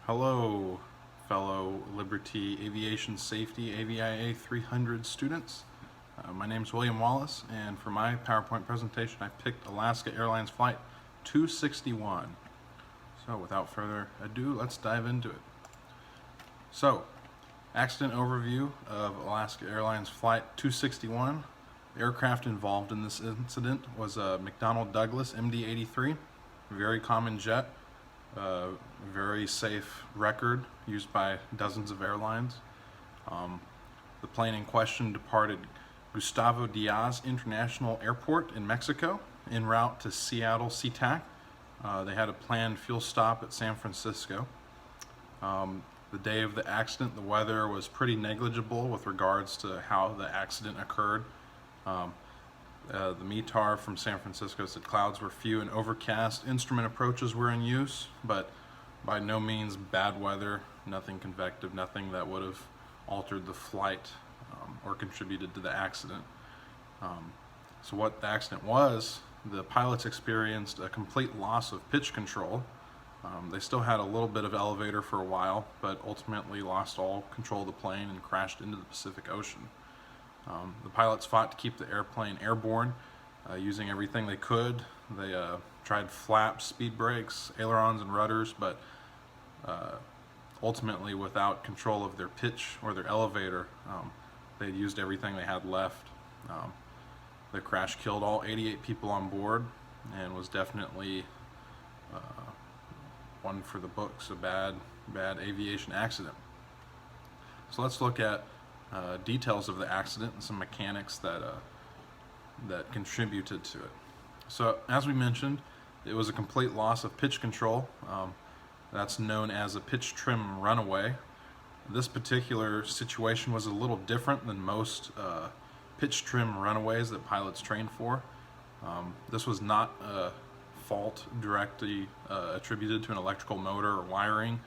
Hello, fellow Liberty Aviation Safety AVIA 300 students. My name is William Wallace, and for my PowerPoint presentation, I picked Alaska Airlines Flight 261. So without further ado, let's dive into it. So, accident overview of Alaska Airlines Flight 261. The aircraft involved in this incident was a McDonnell Douglas MD-83, very common jet. Very safe record used by dozens of airlines. The plane in question departed Gustavo Diaz International Airport in Mexico en route to Seattle SeaTac. They had a planned fuel stop at San Francisco. The day of the accident, the weather was pretty negligible with regards to how the accident occurred. The METAR from San Francisco said clouds were few and overcast. Instrument approaches were in use, but by no means bad weather, nothing convective, nothing that would have altered the flight or contributed to the accident. So what the accident was, the pilots experienced a complete loss of pitch control. They still had a little bit of elevator for a while, but ultimately lost all control of the plane and crashed into the Pacific Ocean. The pilots fought to keep the airplane airborne, using everything they could. They tried flaps, speed brakes, ailerons, and rudders, but ultimately, without control of their pitch or their elevator, they used everything they had left. The crash killed all 88 people on board and was definitely one for the books, a bad aviation accident. So let's look at details of the accident and some mechanics that contributed to it. So as we mentioned, it was a complete loss of pitch control. That's known as a pitch trim runaway. This particular situation was a little different than most pitch trim runaways that pilots train for. This was not a fault directly attributed to an electrical motor or wiring.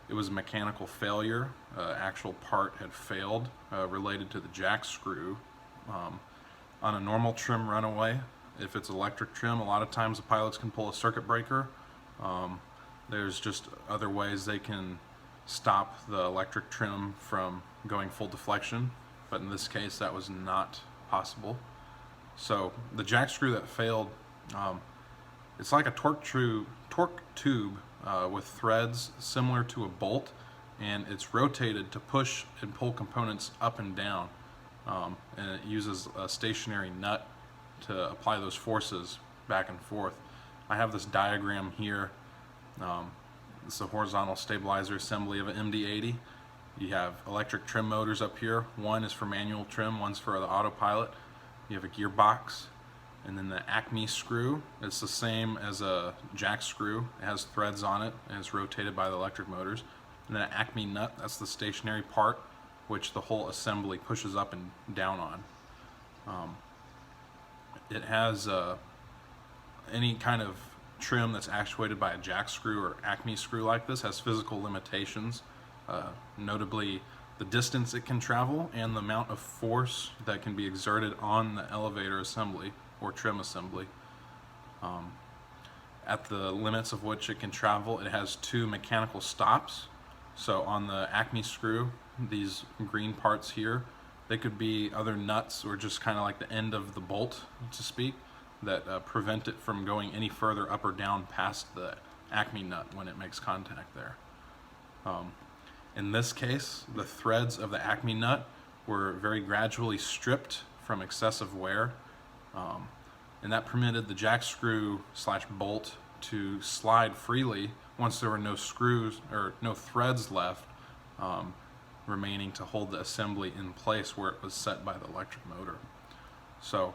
It was a mechanical failure. Actual part had failed related to the jack screw. On a normal trim runaway, if it's electric trim, a lot of times the pilots can pull a circuit breaker. There's just other ways they can stop the electric trim from going full deflection, but in this case that was not possible. So the jack screw that failed, it's like a torque tube with threads similar to a bolt, and it's rotated to push and pull components up and down, and it uses a stationary nut to apply those forces back and forth. I have this diagram here. It's a horizontal stabilizer assembly of an MD-80. You have electric trim motors up here. One is for manual trim, one's for the autopilot. You have a gearbox, and then the Acme screw. It's the same as a jack screw. It has threads on it, and it's rotated by the electric motors. And then an Acme nut, that's the stationary part, which the whole assembly pushes up and down on. It has any kind of trim that's actuated by a jack screw or Acme screw like this has physical limitations, notably the distance it can travel and the amount of force that can be exerted on the elevator assembly or trim assembly. At the limits of which it can travel, it has two mechanical stops. So on the Acme screw, these green parts here, they could be other nuts or just kind of like the end of the bolt, to speak, that prevent it from going any further up or down past the Acme nut when it makes contact there. In this case, the threads of the Acme nut were very gradually stripped from excessive wear, and that permitted the jack screw / bolt to slide freely once there were no screws or no threads left remaining to hold the assembly in place where it was set by the electric motor. So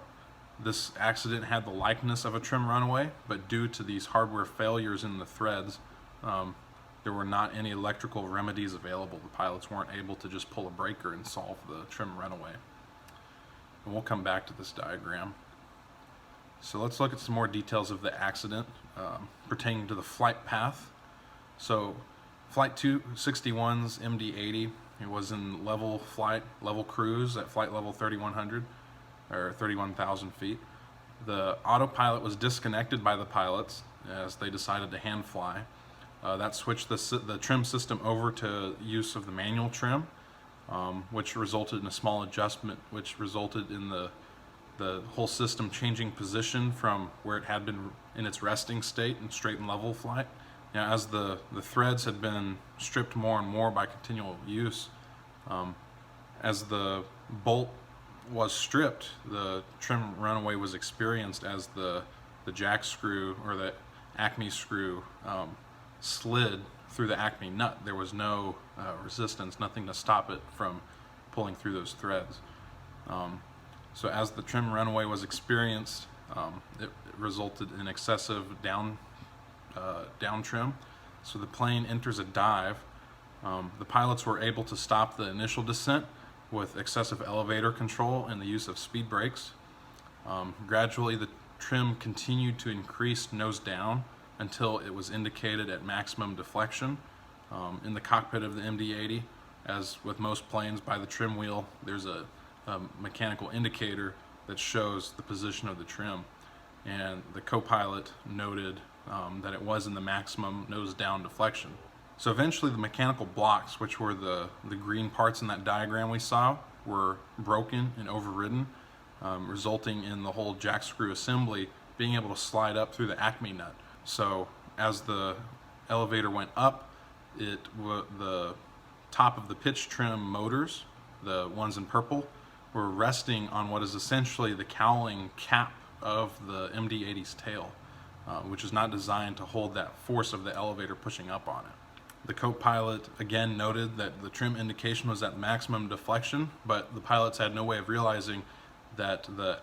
this accident had the likeness of a trim runaway, but due to these hardware failures in the threads, there were not any electrical remedies available. The pilots weren't able to just pull a breaker and solve the trim runaway. And we'll come back to this diagram. So let's look at some more details of the accident pertaining to the flight path. So Flight 261's MD-80, it was in level cruise at flight level 3100 or 31,000 feet. The autopilot was disconnected by the pilots as they decided to hand fly. That switched the trim system over to use of the manual trim, which resulted in a small adjustment, which resulted in the whole system changing position from where it had been in its resting state in straight and level flight. Now, as the threads had been stripped more and more by continual use, as the bolt was stripped, the trim runaway was experienced as the jack screw or the Acme screw slid through the Acme nut. There was no resistance, nothing to stop it from pulling through those threads. So as the trim runaway was experienced, it resulted in excessive down trim. So the plane enters a dive. The pilots were able to stop the initial descent with excessive elevator control and the use of speed brakes. Gradually, the trim continued to increase nose down until it was indicated at maximum deflection. In the cockpit of the MD-80, as with most planes, by the trim wheel, there's a mechanical indicator that shows the position of the trim, and the co-pilot noted that it was in the maximum nose down deflection. So eventually the mechanical blocks, which were the green parts in that diagram we saw, were broken and overridden, resulting in the whole jack screw assembly being able to slide up through the Acme nut. So as the elevator went up, the top of the pitch trim motors, the ones in purple, were resting on what is essentially the cowling cap of the MD-80's tail, which is not designed to hold that force of the elevator pushing up on it. The co-pilot again noted that the trim indication was at maximum deflection, but the pilots had no way of realizing that the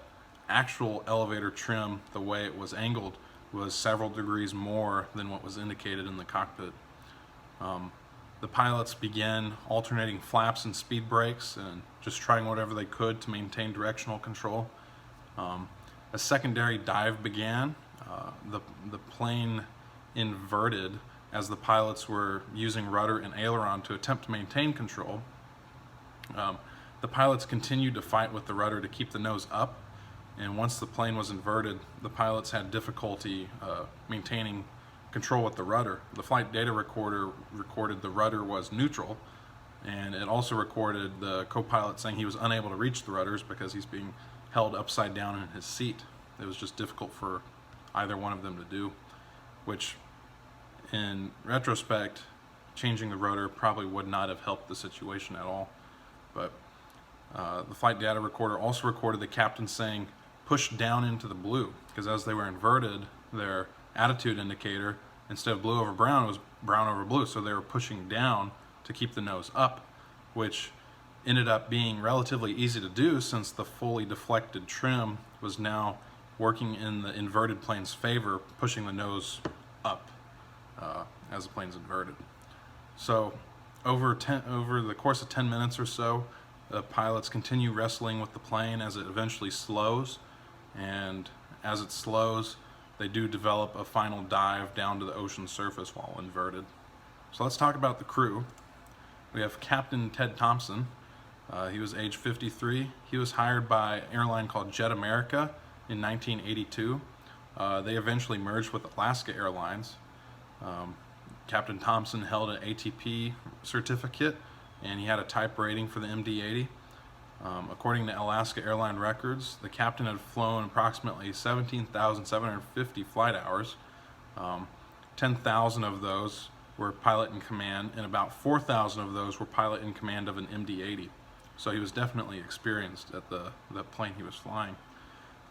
actual elevator trim, the way it was angled, was several degrees more than what was indicated in the cockpit. The pilots began alternating flaps and speed brakes and just trying whatever they could to maintain directional control. A secondary dive began. The plane inverted as the pilots were using rudder and aileron to attempt to maintain control. The pilots continued to fight with the rudder to keep the nose up, and once the plane was inverted, the pilots had difficulty maintaining control with the rudder. The flight data recorder recorded the rudder was neutral, and it also recorded the co-pilot saying he was unable to reach the rudders because he's being held upside down in his seat. It was just difficult for either one of them to do, which in retrospect, changing the rotor probably would not have helped the situation at all. But the flight data recorder also recorded the captain saying, "Push down into the blue," because as they were inverted, their attitude indicator, instead of blue over brown, it was brown over blue. So they were pushing down to keep the nose up, which ended up being relatively easy to do since the fully deflected trim was now working in the inverted plane's favor, pushing the nose up as the plane's inverted. So over the course of 10 minutes or so, the pilots continue wrestling with the plane as it eventually slows, and as it slows, they do develop a final dive down to the ocean surface while inverted. So let's talk about the crew. We have Captain Ted Thompson. He was age 53. He was hired by an airline called Jet America in 1982. They eventually merged with Alaska Airlines. Captain Thompson held an ATP certificate, and he had a type rating for the MD-80. According to Alaska Airline records, the captain had flown approximately 17,750 flight hours. 10,000 of those were pilot in command, and about 4,000 of those were pilot in command of an MD-80. So he was definitely experienced at the plane he was flying.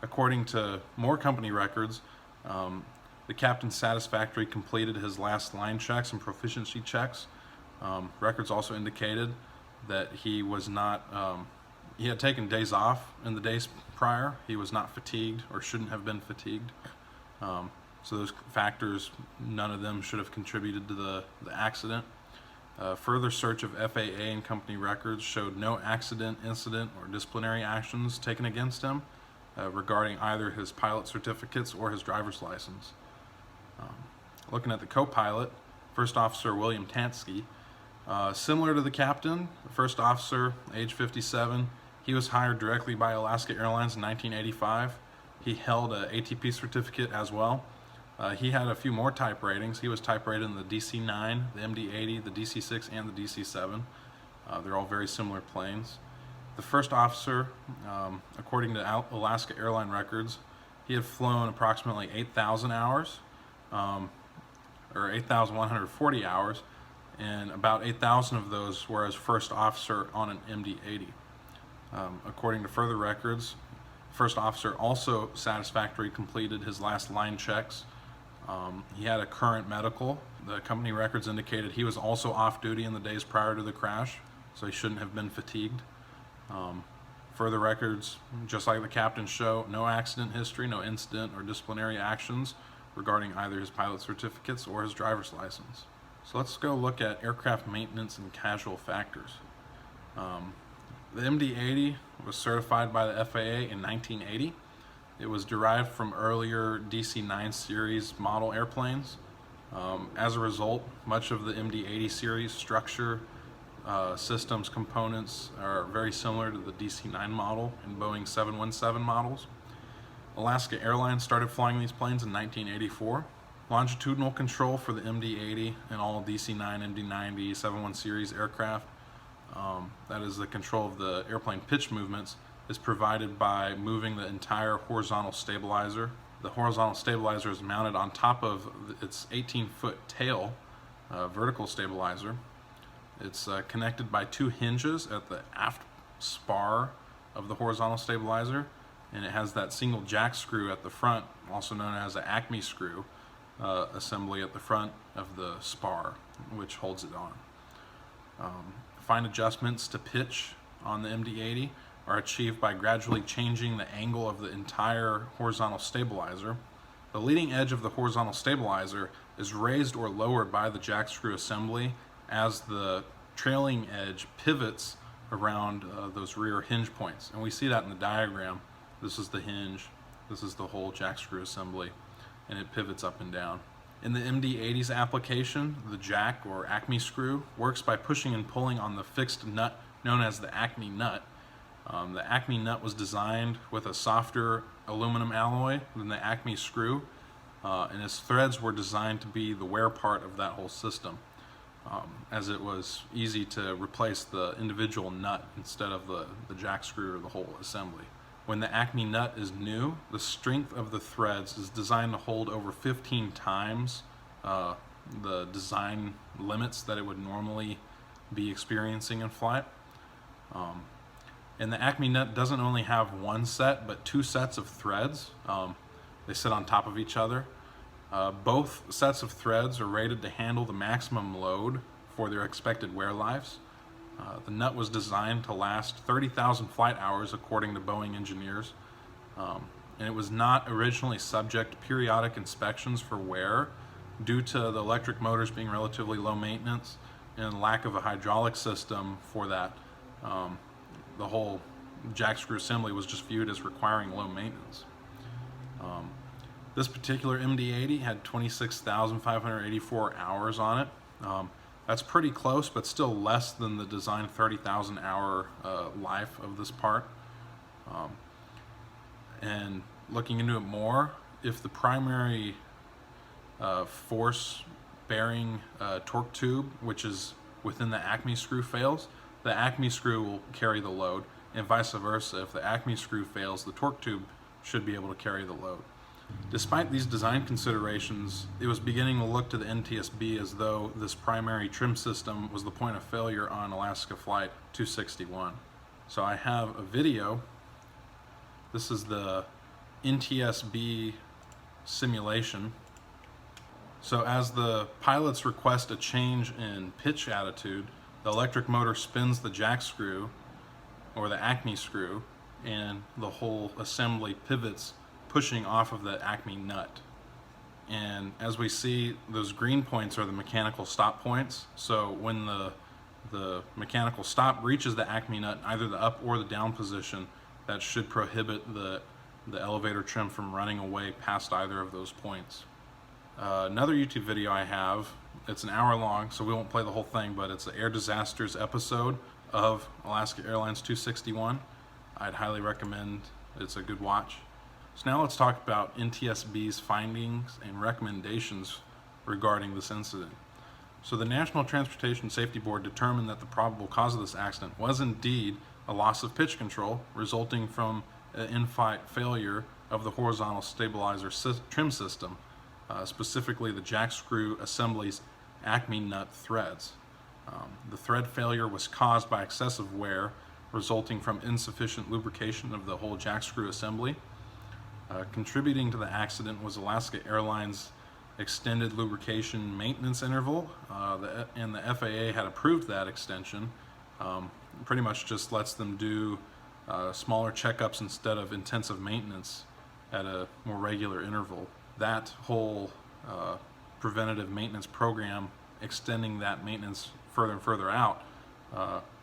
According to more company records, the captain satisfactorily completed his last line checks and proficiency checks. Records also indicated that he was not, he had taken days off in the days prior. He was not fatigued or shouldn't have been fatigued. So those factors, none of them should have contributed to the accident. Further search of FAA and company records showed no accident, incident, or disciplinary actions taken against him regarding either his pilot certificates or his driver's license. Looking at the co-pilot, First Officer William Tansky, similar to the captain, the first officer, age 57, he was hired directly by Alaska Airlines in 1985. He held an ATP certificate as well. He had a few more type ratings. He was type rated in the DC-9, the MD-80, the DC-6, and the DC-7. They're all very similar planes. The first officer, according to Alaska Airline records, he had flown approximately 8,000 hours, or 8,140 hours, and about 8,000 of those were as first officer on an MD-80. According to further records, first officer also satisfactorily completed his last line checks. He had a current medical. The company records indicated he was also off duty in the days prior to the crash, so he shouldn't have been fatigued. Further records, just like the captain, show no accident history, no incident or disciplinary actions regarding either his pilot certificates or his driver's license. So let's go look at aircraft maintenance and casual factors. The MD-80 was certified by the FAA in 1980. It was derived from earlier DC-9 series model airplanes. As a result, much of the MD-80 series structure, systems, components are very similar to the DC-9 model and Boeing 717 models. Alaska Airlines started flying these planes in 1984. Longitudinal control for the MD-80 and all DC-9, MD-90, 71 series aircraft, that is the control of the airplane pitch movements, is provided by moving the entire horizontal stabilizer. The horizontal stabilizer is mounted on top of its 18-foot tail vertical stabilizer. It's connected by two hinges at the aft spar of the horizontal stabilizer, and it has that single jack screw at the front, also known as an Acme screw assembly at the front of the spar, which holds it on. Fine adjustments to pitch on the MD-80 are achieved by gradually changing the angle of the entire horizontal stabilizer. The leading edge of the horizontal stabilizer is raised or lowered by the jack screw assembly as the trailing edge pivots around those rear hinge points. And we see that in the diagram. This is the hinge, this is the whole jack screw assembly, and it pivots up and down. In the MD-80's application, the jack or Acme screw works by pushing and pulling on the fixed nut known as the Acme nut. The Acme nut was designed with a softer aluminum alloy than the Acme screw, and its threads were designed to be the wear part of that whole system, as it was easy to replace the individual nut instead of the jack screw or the whole assembly. When the Acme nut is new, the strength of the threads is designed to hold over 15 times the design limits that it would normally be experiencing in flight. And the Acme nut doesn't only have one set, but two sets of threads. They sit on top of each other. Both sets of threads are rated to handle the maximum load for their expected wear lives. The nut was designed to last 30,000 flight hours according to Boeing engineers, and it was not originally subject to periodic inspections for wear due to the electric motors being relatively low maintenance and lack of a hydraulic system for that. The whole jack screw assembly was just viewed as requiring low maintenance. This particular MD-80 had 26,584 hours on it. That's pretty close, but still less than the design 30,000 hour life of this part. And looking into it more, if the primary force bearing torque tube, which is within the Acme screw, fails, the Acme screw will carry the load, and vice versa. If the Acme screw fails, the torque tube should be able to carry the load. Despite these design considerations, it was beginning to look to the NTSB as though this primary trim system was the point of failure on Alaska Flight 261. So I have a video. This is the NTSB simulation. So as the pilots request a change in pitch attitude, the electric motor spins the jack screw or the Acme screw, and the whole assembly pivots, pushing off of the Acme nut. And as we see, those green points are the mechanical stop points. So when the mechanical stop reaches the Acme nut, either the up or the down position, that should prohibit the elevator trim from running away past either of those points. Another YouTube video I have, it's an hour long, so we won't play the whole thing, but it's the Air Disasters episode of Alaska Airlines 261. I'd highly recommend. It's a good watch. So now let's talk about NTSB's findings and recommendations regarding this incident. So the National Transportation Safety Board determined that the probable cause of this accident was indeed a loss of pitch control resulting from an in-flight failure of the horizontal stabilizer trim system, specifically the jack screw assembly's Acme nut threads. The thread failure was caused by excessive wear resulting from insufficient lubrication of the whole jack screw assembly. Contributing to the accident was Alaska Airlines extended lubrication maintenance interval, and the FAA had approved that extension. Pretty much just lets them do smaller checkups instead of intensive maintenance at a more regular interval. That whole preventative maintenance program, extending that maintenance further and further out,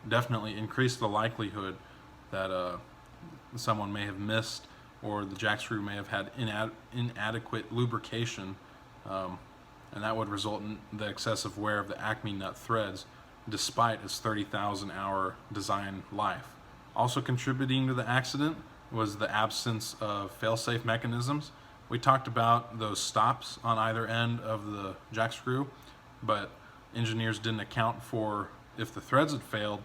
definitely increased the likelihood that someone may have missed, or the jack screw may have had inadequate lubrication, and that would result in the excessive wear of the Acme nut threads despite its 30,000 hour design life. Also contributing to the accident was the absence of fail-safe mechanisms. We talked about those stops on either end of the jack screw, but engineers didn't account for, if the threads had failed,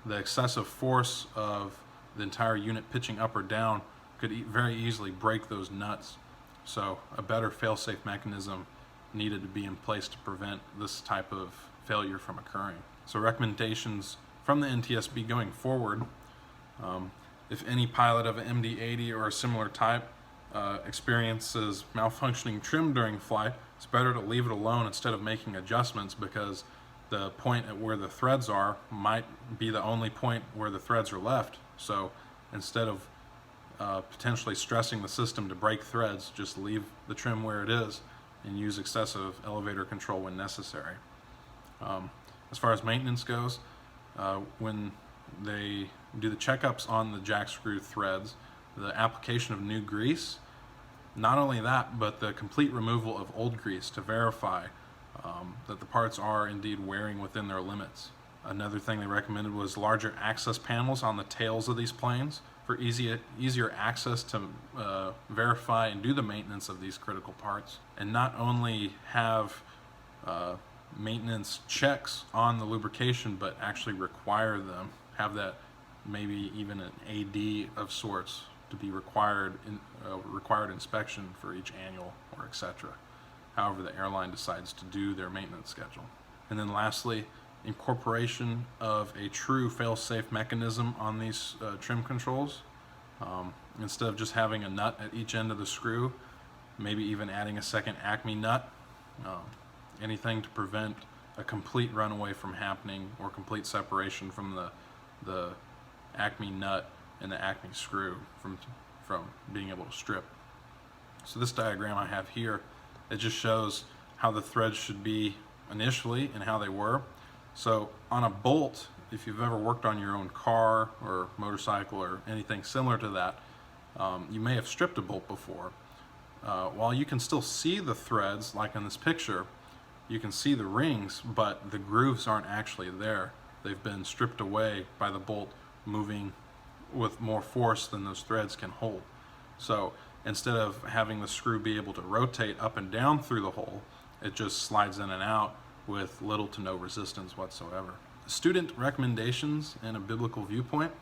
the excessive force of the entire unit pitching up or down could very easily break those nuts. So a better fail-safe mechanism needed to be in place to prevent this type of failure from occurring. So recommendations from the NTSB going forward: if any pilot of an MD-80 or a similar type experiences malfunctioning trim during flight, it's better to leave it alone instead of making adjustments, because the point at where the threads are might be the only point where the threads are left. So instead of potentially stressing the system to break threads, just leave the trim where it is and use excessive elevator control when necessary. As far as maintenance goes, when they do the checkups on the jack screw threads, the application of new grease, not only that, but the complete removal of old grease to verify that the parts are indeed wearing within their limits. Another thing they recommended was larger access panels on the tails of these planes for easier access to verify and do the maintenance of these critical parts, and not only have maintenance checks on the lubrication, but actually require them, have that maybe even an AD of sorts to be required inspection for each annual, or etc. However the airline decides to do their maintenance schedule. And then lastly, incorporation of a true fail-safe mechanism on these trim controls. Instead of just having a nut at each end of the screw, maybe even adding a second Acme nut. Anything to prevent a complete runaway from happening, or complete separation from the Acme nut and the Acme screw from being able to strip. So this diagram I have here, it just shows how the threads should be initially and how they were. So on a bolt, if you've ever worked on your own car or motorcycle or anything similar to that, you may have stripped a bolt before. While you can still see the threads, like in this picture, you can see the rings, but the grooves aren't actually there. They've been stripped away by the bolt moving with more force than those threads can hold. So instead of having the screw be able to rotate up and down through the hole, it just slides in and out with little to no resistance whatsoever. Student recommendations and a biblical viewpoint.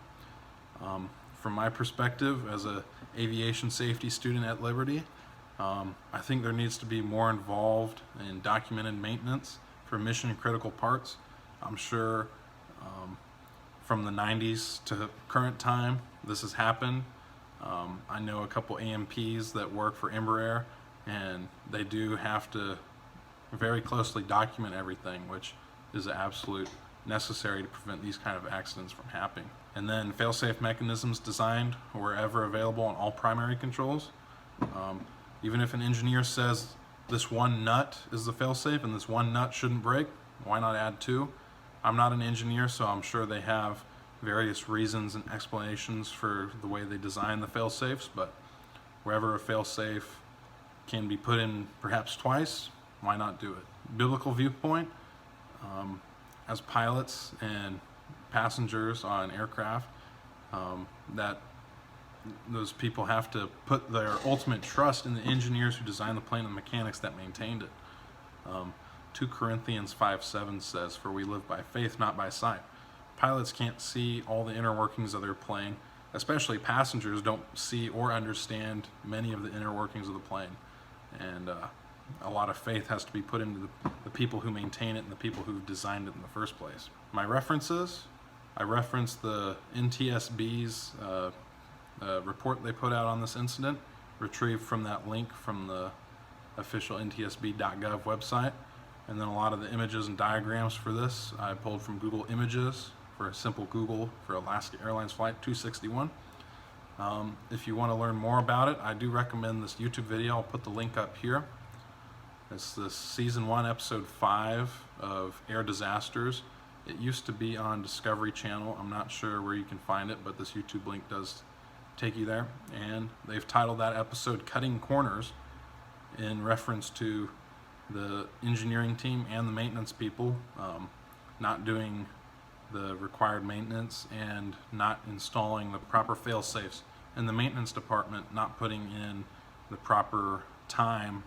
From my perspective as an aviation safety student at Liberty, I think there needs to be more involved in documented maintenance for mission critical parts. I'm sure from the 90s to current time this has happened. I know a couple AMPs that work for Embraer, and they do have to very closely document everything, which is absolute necessary to prevent these kind of accidents from happening. And then fail-safe mechanisms designed wherever available on all primary controls. Even if an engineer says this one nut is the fail-safe and this one nut shouldn't break, why not add two? I'm not an engineer, so I'm sure they have various reasons and explanations for the way they design the fail-safes, but wherever a fail-safe can be put in perhaps twice, why not do it? Biblical viewpoint, as pilots and passengers on aircraft, that those people have to put their ultimate trust in the engineers who designed the plane and the mechanics that maintained it. 2 Corinthians 5:7 says, "For we live by faith, not by sight." Pilots can't see all the inner workings of their plane, especially passengers don't see or understand many of the inner workings of the plane. And a lot of faith has to be put into the people who maintain it and the people who designed it in the first place. My references, I referenced the NTSB's report they put out on this incident, retrieved from that link from the official ntsb.gov website. And then a lot of the images and diagrams for this I pulled from Google Images for a simple Google for Alaska Airlines Flight 261. If you want to learn more about it, I do recommend this YouTube video. I'll put the link up here. It's the Season 1, Episode 5 of Air Disasters. It used to be on Discovery Channel. I'm not sure where you can find it, but this YouTube link does take you there. And they've titled that episode "Cutting Corners" in reference to the engineering team and the maintenance people not doing the required maintenance and not installing the proper fail-safes, and the maintenance department not putting in the proper time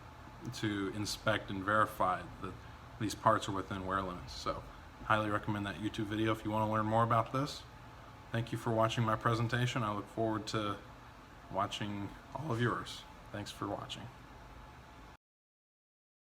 to inspect and verify that these parts are within wear limits. So highly recommend that YouTube video if you want to learn more about this. Thank you for watching my presentation. I look forward to watching all of yours. Thanks for watching.